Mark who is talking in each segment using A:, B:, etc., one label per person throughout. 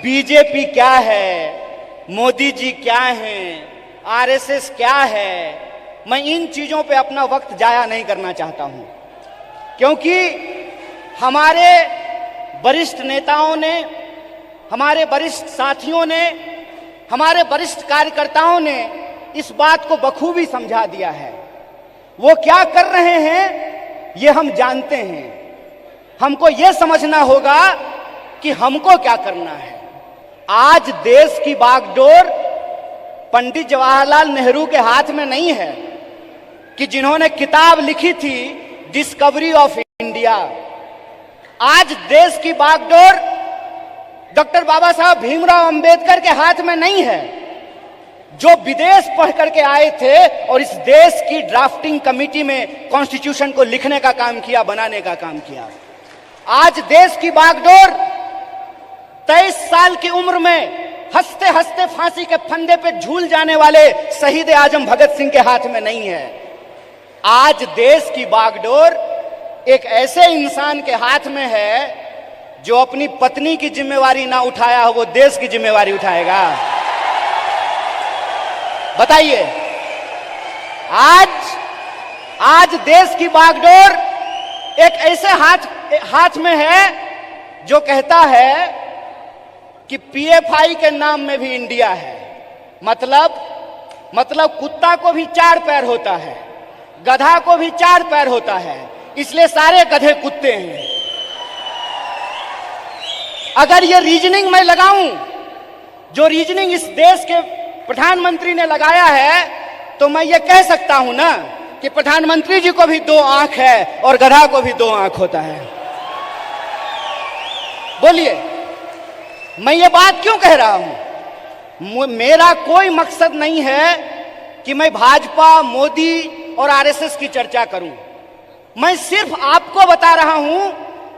A: BJP क्या है, मोदी जी क्या हैं, आरएसएस क्या है, मैं इन चीजों पे अपना वक्त जाया नहीं करना चाहता हूं, क्योंकि हमारे वरिष्ठ नेताओं ने, हमारे वरिष्ठ साथियों ने, हमारे वरिष्ठ कार्यकर्ताओं ने इस बात को बखूबी समझा दिया है। वो क्या कर रहे हैं ये हम जानते हैं। हमको ये समझना होगा कि हमको क्या करना है। आज देश की बागडोर पंडित जवाहरलाल नेहरू के हाथ में नहीं है कि जिन्होंने किताब लिखी थी डिस्कवरी ऑफ इंडिया। आज देश की बागडोर डॉक्टर बाबा साहब भीमराव अंबेडकर के हाथ में नहीं है, जो विदेश पढ़ करके आए थे और इस देश की ड्राफ्टिंग कमेटी में कॉन्स्टिट्यूशन को लिखने का काम किया, बनाने का काम किया। आज देश की बागडोर 23 साल की उम्र में हंसते हंसते फांसी के फंदे पे झूल जाने वाले शहीद आजम भगत सिंह के हाथ में नहीं है। आज देश की बागडोर एक ऐसे इंसान के हाथ में है जो अपनी पत्नी की जिम्मेवारी ना उठाया हो, वो देश की जिम्मेवारी उठाएगा। बताइए, आज देश की बागडोर एक ऐसे हाथ में है जो कहता है कि पीएफआई के नाम में भी इंडिया है। मतलब कुत्ता को भी 4 पैर होता है, गधा को भी 4 पैर होता है, इसलिए सारे गधे कुत्ते हैं। अगर ये रीजनिंग मैं लगाऊं, जो रीजनिंग इस देश के प्रधानमंत्री ने लगाया है, तो मैं ये कह सकता हूं ना कि प्रधानमंत्री जी को भी 2 आंख है और गधा को भी 2 आंख होता है। बोलिए, मैं ये बात क्यों कह रहा हूं? मेरा कोई मकसद नहीं है कि मैं भाजपा, मोदी और आरएसएस की चर्चा करूं। मैं सिर्फ आपको बता रहा हूं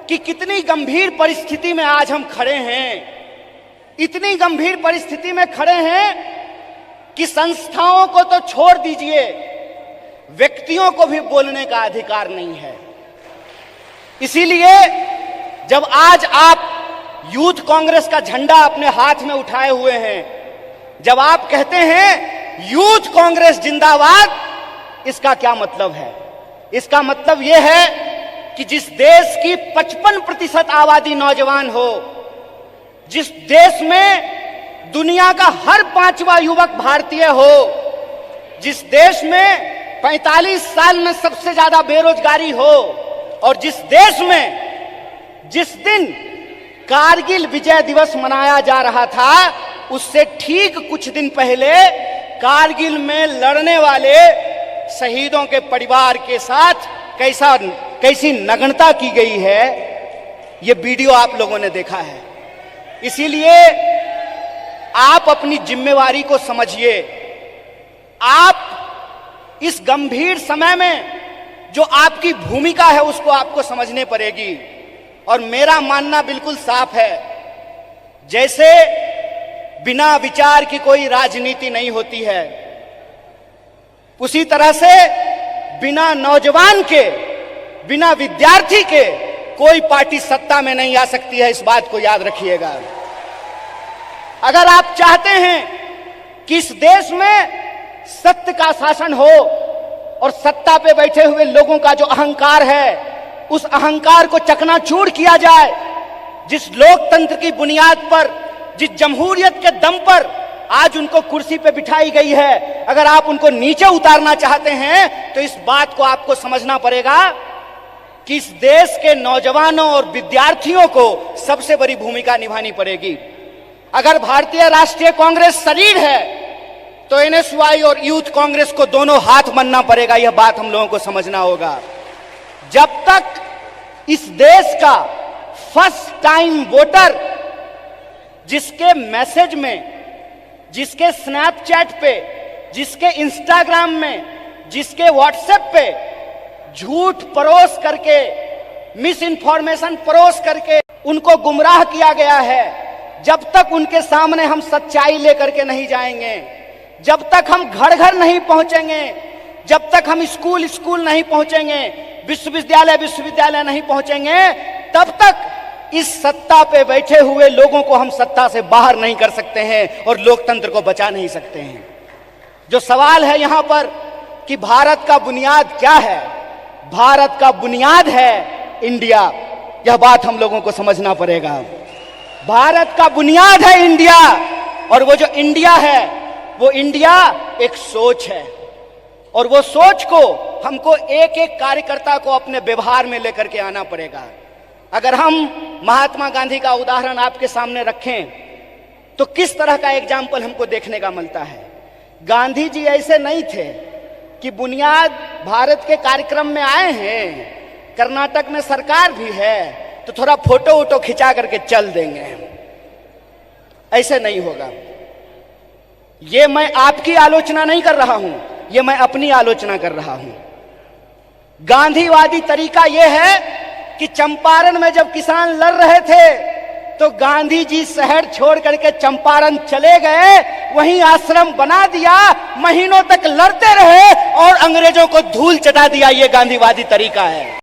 A: कि कितनी गंभीर परिस्थिति में आज हम खड़े हैं। इतनी गंभीर परिस्थिति में खड़े हैं कि संस्थाओं को तो छोड़ दीजिए, व्यक्तियों को भी बोलने का अधिकार नहीं है। इसीलिए जब आज आप यूथ कांग्रेस का झंडा अपने हाथ में उठाए हुए हैं, जब आप कहते हैं यूथ कांग्रेस जिंदाबाद, इसका क्या मतलब है? इसका मतलब यह है कि जिस देश की 55% आबादी नौजवान हो, जिस देश में दुनिया का हर 5वां युवक भारतीय हो, जिस देश में 45 साल में सबसे ज्यादा बेरोजगारी हो, और जिस देश में जिस दिन कारगिल विजय दिवस मनाया जा रहा था, उससे ठीक कुछ दिन पहले कारगिल में लड़ने वाले शहीदों के परिवार के साथ कैसी नग्नता की गई है, ये वीडियो आप लोगों ने देखा है। इसीलिए आप अपनी जिम्मेवारी को समझिए। आप इस गंभीर समय में जो आपकी भूमिका है उसको आपको समझने पड़ेगी। और मेरा मानना बिल्कुल साफ है, जैसे बिना विचार की कोई राजनीति नहीं होती है, उसी तरह से बिना नौजवान के, बिना विद्यार्थी के कोई पार्टी सत्ता में नहीं आ सकती है। इस बात को याद रखिएगा। अगर आप चाहते हैं कि इस देश में सत्य का शासन हो और सत्ता पे बैठे हुए लोगों का जो अहंकार है, उस अहंकार को चकनाचूर किया जाए, जिस लोकतंत्र की बुनियाद पर, जिस जमहूरियत के दम पर आज उनको कुर्सी पे बिठाई गई है, अगर आप उनको नीचे उतारना चाहते हैं तो इस बात को आपको समझना पड़ेगा कि इस देश के नौजवानों और विद्यार्थियों को सबसे बड़ी भूमिका निभानी पड़ेगी। अगर भारतीय राष्ट्रीय कांग्रेस शरीर है तो एनएसवाई और यूथ कांग्रेस को दोनों हाथ बनना पड़ेगा। यह बात हम लोगों को समझना होगा। जब तक इस देश का फर्स्ट टाइम वोटर, जिसके मैसेज में, जिसके स्नैपचैट पे, जिसके इंस्टाग्राम में, जिसके व्हाट्सएप पे झूठ परोस करके, मिस इंफॉर्मेशन परोस करके उनको गुमराह किया गया है, जब तक उनके सामने हम सच्चाई लेकर के नहीं जाएंगे, जब तक हम घर घर नहीं पहुंचेंगे, जब तक हम स्कूल नहीं पहुंचेंगे, विश्वविद्यालय नहीं पहुंचेंगे, तब तक इस सत्ता पे बैठे हुए लोगों को हम सत्ता से बाहर नहीं कर सकते हैं और लोकतंत्र को बचा नहीं सकते हैं। जो सवाल है यहां पर कि भारत का बुनियाद क्या है, भारत का बुनियाद है इंडिया। यह बात हम लोगों को समझना पड़ेगा। भारत का बुनियाद है इंडिया, और वो जो इंडिया है, वो इंडिया एक सोच है, और वो सोच को हमको एक एक कार्यकर्ता को अपने व्यवहार में लेकर के आना पड़ेगा। अगर हम महात्मा गांधी का उदाहरण आपके सामने रखें तो किस तरह का एग्जाम्पल हमको देखने का मिलता है। गांधी जी ऐसे नहीं थे कि बुनियाद भारत के कार्यक्रम में आए हैं, कर्नाटक में सरकार भी है तो थोड़ा फोटो वोटो खिंचा करके चल देंगे, ऐसे नहीं होगा। ये मैं आपकी आलोचना नहीं कर रहा हूं, ये मैं अपनी आलोचना कर रहा हूं। गांधीवादी तरीका यह है कि चंपारण में जब किसान लड़ रहे थे तो गांधी जी शहर छोड़ करके चंपारण चले गए, वहीं आश्रम बना दिया, महीनों तक लड़ते रहे और अंग्रेजों को धूल चटा दिया। ये गांधीवादी तरीका है।